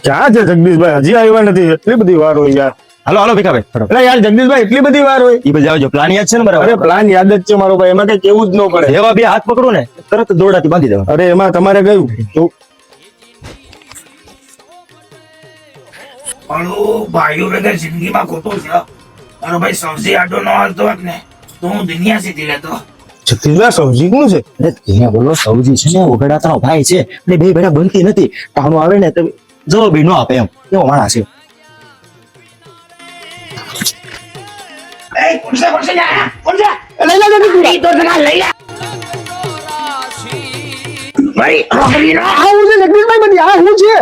ક્યાં છે જગદીશભાઈ? હજી આવ્યા નથી. એટલી બધી વાર હોય યાર. હાલો હાલો ભીખાભાઈ એટલે યાર જગદીશભાઈ એટલી બધી વાર હોય? ઈ બધા આવજો. પ્લાન યાદ છે ને બરાબર? અરે પ્લાન યાદ જ છે મારો ભાઈ, એમાં કઈ કેવું જ ન પડે. જેવા બે હાથ પકડો ને તરત દોરડાથી બાંધી દેવા. અરે એમાં તમારે કયું તો ભાઈઓ વગર જિંદગીમાં ખોટું છે. મારો ભાઈ સૌથી આડો ન હાલતો હોત ને તો હું દુનિયા સીધી લેતો. જગદીશભાઈ સૌજી કોણ છે? અરે ત્યાં બોલો સૌજી છે ને ઓગડાતાનો ભાઈ છે એટલે બે ભેડા બનતી નથી. ટાણું આવે ને તો જવાબ નો આપે એમ એવો માણસ છે. લઈ લે જગદીશભાઈ. આવું છે જગદીશભાઈ બધી આ શું છે?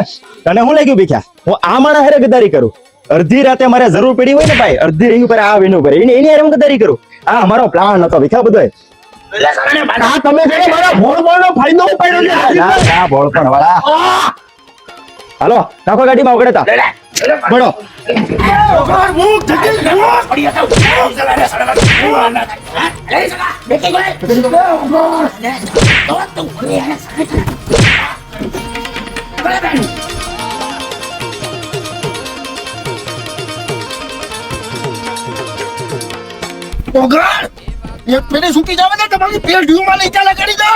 તને શું લાગ્યું ભીખ્યા? હું આ માણસ હારે ગદ્દારી કરું? અડધી રાતે મારે જરૂર પડી હોય ને ભાઈ, અડધી રીંગ પર આ વિનું પર એની હારે હું ગદ્દારી કરું? આ અમારો પ્લાન હતો ભીખા બધો. આ તમે છે ને મારા ભોળપણનો ફાયદો ઉપાડ્યો છે જગદીશભાઈ. આ ભોળપણ વાળા. હાલો નાખો ગાડીમાં ઓગળતા બળો. એક પેલી સૂકી જાવે ને તમારી પેલ ઢીવમાં લઈ ચાલે કરી દો.